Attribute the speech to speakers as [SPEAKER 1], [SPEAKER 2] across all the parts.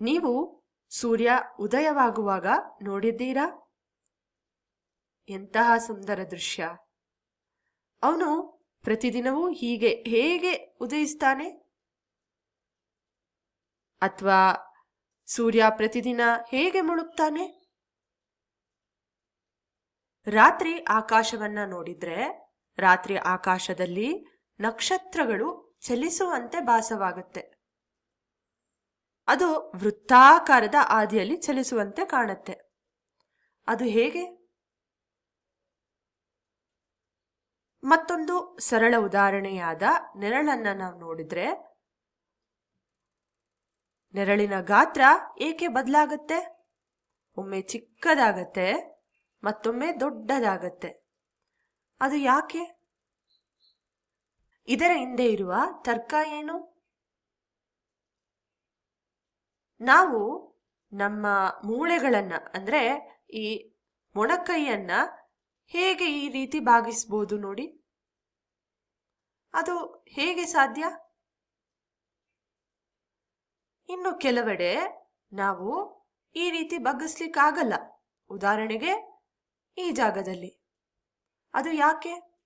[SPEAKER 1] ನೀವು ಸೂರ್ಯ ಉದಯವಾಗುವಾಗ ನೋಡಿದ್ದೀರಾ? ಎಂತಹ ಸುಂದರ ದೃಶ್ಯ. ಅವನು ಪ್ರತಿದಿನವೂ ಹೇಗೆ ಉದಯಿಸ್ತಾನೆ? ಅಥವಾ ಸೂರ್ಯ ಪ್ರತಿದಿನ ಹೇಗೆ ಮುಳುಗ್ತಾನೆ? ರಾತ್ರಿ ಆಕಾಶವನ್ನ ನೋಡಿದ್ರೆ ರಾತ್ರಿ ಆಕಾಶದಲ್ಲಿ ನಕ್ಷತ್ರಗಳು ಚಲಿಸುವಂತೆ ಭಾಸವಾಗುತ್ತೆ. ಅದು ವೃತ್ತಾಕಾರದ ಹಾದಿಯಲ್ಲಿ ಚಲಿಸುವಂತೆ ಕಾಣುತ್ತೆ. ಅದು ಹೇಗೆ? ಮತ್ತೊಂದು ಸರಳ ಉದಾಹರಣೆಯಾದ ನೆರಳನ್ನ ನಾವು ನೋಡಿದ್ರೆ ನೆರಳಿನ ಗಾತ್ರ ಏಕೆ ಬದಲಾಗತ್ತೆ? ಒಮ್ಮೆ ಚಿಕ್ಕದಾಗತ್ತೆ, ಮತ್ತೊಮ್ಮೆ ದೊಡ್ಡದಾಗತ್ತೆ. ಅದು ಯಾಕೆ? ಇದರ ಹಿಂದೆ ಇರುವ ತರ್ಕ ಏನು? ನಾವು ನಮ್ಮ ಮೂಳೆಗಳನ್ನ ಅಂದ್ರೆ ಈ ಮೊಣಕೈಯನ್ನ ಹೇಗೆ ಈ ರೀತಿ ಭಾಗಿಸ್ಬೋದು ನೋಡಿ. ಅದು ಹೇಗೆ ಸಾಧ್ಯ? ಇನ್ನು ಕೆಲವೆಡೆ ನಾವು ಈ ರೀತಿ ಬಗ್ಗಿಸ್ಲಿಕ್ಕಾಗಲ್ಲ. ಉದಾಹರಣೆಗೆ ಈ ಜಾಗದಲ್ಲಿ. ಅದು ಯಾಕೆ?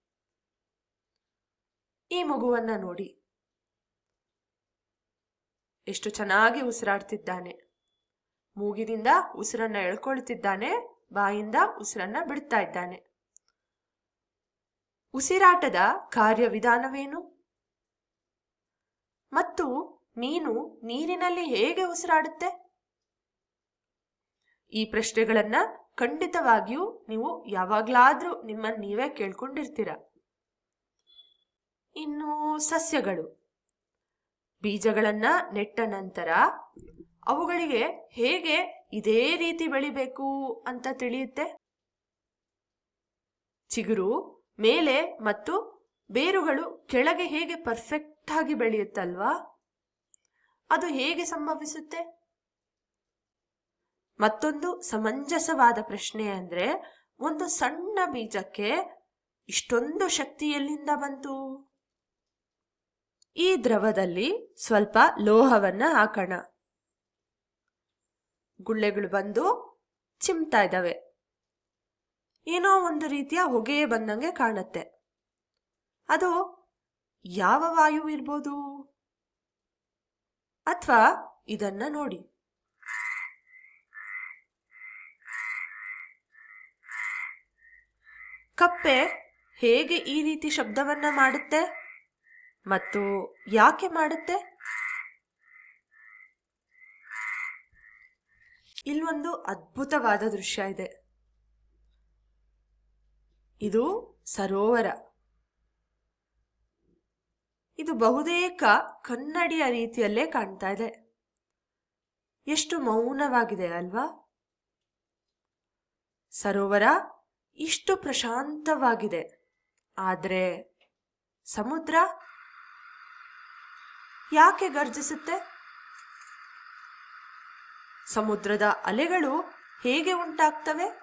[SPEAKER 1] ಈ ಮಗುವನ್ನ ನೋಡಿ, ಎಷ್ಟು ಚೆನ್ನಾಗಿ ಉಸಿರಾಡ್ತಿದ್ದಾನೆ. ಮೂಗಿನಿಂದ ಉಸಿರನ್ನ ಎಳ್ಕೊಳ್ತಿದ್ದಾನೆ, ಬಾಯಿಂದ ಉಸಿರನ್ನ ಬಿಡ್ತಾ ಇದ್ದಾನೆ. ಉಸಿರಾಟದ ಕಾರ್ಯವಿಧಾನವೇನು? ಮತ್ತು ಮೀನು ನೀರಿನಲ್ಲಿ ಹೇಗೆ ಉಸಿರಾಡುತ್ತೆ? ಈ ಪ್ರಶ್ನೆಗಳನ್ನ ಖಂಡಿತವಾಗಿಯೂ ನೀವು ಯಾವಾಗ್ಲಾದ್ರೂ ನಿಮ್ಮನ್ನ ನೀವೇ ಕೇಳ್ಕೊಂಡಿರ್ತೀರ. ಇನ್ನು ಸಸ್ಯಗಳು ಬೀಜಗಳನ್ನ ನೆಟ್ಟ ನಂತರ ಅವುಗಳಿಗೆ ಹೇಗೆ ಇದೇ ರೀತಿ ಬೆಳಿಬೇಕು ಅಂತ ತಿಳಿಯುತ್ತೆ? ಚಿಗುರು ಮೇಲೆ ಮತ್ತು ಬೇರುಗಳು ಕೆಳಗೆ ಹೇಗೆ ಪರ್ಫೆಕ್ಟ್ ಆಗಿ ಬೆಳೆಯುತ್ತಲ್ವಾ? ಅದು ಹೇಗೆ ಸಂಭವಿಸುತ್ತೆ? ಮತ್ತೊಂದು ಸಮಂಜಸವಾದ ಪ್ರಶ್ನೆ ಅಂದ್ರೆ, ಒಂದು ಸಣ್ಣ ಬೀಜಕ್ಕೆ ಇಷ್ಟೊಂದು ಶಕ್ತಿ ಎಲ್ಲಿಂದ ಬಂತು? ಈ ದ್ರವದಲ್ಲಿ ಸ್ವಲ್ಪ ಲೋಹವನ್ನ ಹಾಕೋಣ. ಗುಳ್ಳೆಗಳು ಬಂದು ಚಿಮ್ತಾ ಇದ್ದಾವೆ. ಏನೋ ಒಂದು ರೀತಿಯ ಹೊಗೆ ಬಂದಂಗೆ ಕಾಣುತ್ತೆ. ಅದು ಯಾವ ವಾಯು ಇರ್ಬೋದು? ಅಥವಾ ಇದನ್ನ ನೋಡಿ, ಕಪ್ಪೆ ಹೇಗೆ ಈ ರೀತಿ ಶಬ್ದವನ್ನ ಮಾಡುತ್ತೆ ಮತ್ತು ಯಾಕೆ ಮಾಡುತ್ತೆ? ಇಲ್ಲೊಂದು ಅದ್ಭುತವಾದ ದೃಶ್ಯ ಇದೆ. ಇದು ಸರೋವರ. ಇದು ಬಹುತೇಕ ಕನ್ನಡಿಯ ರೀತಿಯಲ್ಲೇ ಕಾಣ್ತಾ ಇದೆ. ಎಷ್ಟು ಮೌನವಾಗಿದೆ ಅಲ್ವಾ? ಸರೋವರ ಇಷ್ಟು ಪ್ರಶಾಂತವಾಗಿದೆ. ಆದ್ರೆ ಸಮುದ್ರ ಯಾಕೆ ಗರ್ಜಿಸುತ್ತೆ? ಸಮುದ್ರದ ಅಲೆಗಳು ಹೇಗೆ ಉಂಟಾಗ್ತವೆ?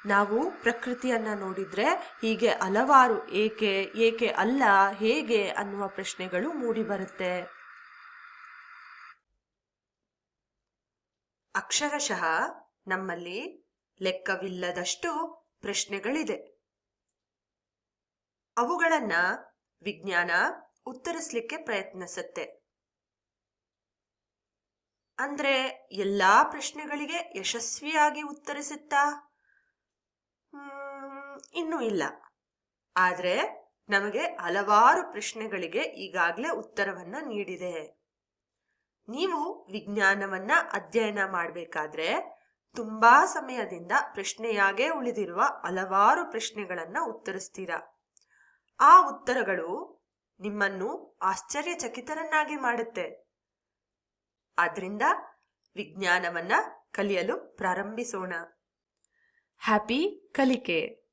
[SPEAKER 1] ನಾವು ಪ್ರಕೃತಿಯನ್ನ ನೋಡಿದ್ರೆ ಹೀಗೆ ಹಲವಾರು ಏಕೆ ಅಲ್ಲ, ಹೇಗೆ ಅನ್ನುವ ಪ್ರಶ್ನೆಗಳು ಮೂಡಿ ಬರುತ್ತೆ. ಅಕ್ಷರಶಃ ನಮ್ಮಲ್ಲಿ ಲೆಕ್ಕವಿಲ್ಲದಷ್ಟು ಪ್ರಶ್ನೆಗಳಿದೆ. ಅವುಗಳನ್ನ ವಿಜ್ಞಾನ ಉತ್ತರಿಸಲಿಕ್ಕೆ ಪ್ರಯತ್ನಿಸುತ್ತೆ. ಅಂದ್ರೆ ಎಲ್ಲಾ ಪ್ರಶ್ನೆಗಳಿಗೆ ಯಶಸ್ವಿಯಾಗಿ ಉತ್ತರಿಸುತ್ತಾ? ಇನ್ನೂ ಇಲ್ಲ. ಆದ್ರೆ ನಮಗೆ ಹಲವಾರು ಪ್ರಶ್ನೆಗಳಿಗೆ ಈಗಾಗಲೇ ಉತ್ತರವನ್ನ ನೀಡಿದೆ. ನೀವು ವಿಜ್ಞಾನವನ್ನ ಅಧ್ಯಯನ ಮಾಡಬೇಕಾದ್ರೆ ತುಂಬಾ ಸಮಯದಿಂದ ಪ್ರಶ್ನೆಯಾಗೇ ಉಳಿದಿರುವ ಹಲವಾರು ಪ್ರಶ್ನೆಗಳನ್ನ ಉತ್ತರಿಸ್ತೀರಾ. ಆ ಉತ್ತರಗಳು ನಿಮ್ಮನ್ನು ಆಶ್ಚರ್ಯಚಕಿತರನ್ನಾಗಿ ಮಾಡುತ್ತೆ. ಆದ್ರಿಂದ ವಿಜ್ಞಾನವನ್ನ ಕಲಿಯಲು ಪ್ರಾರಂಭಿಸೋಣ. ಹ್ಯಾಪಿ ಕಲಿಕೆ.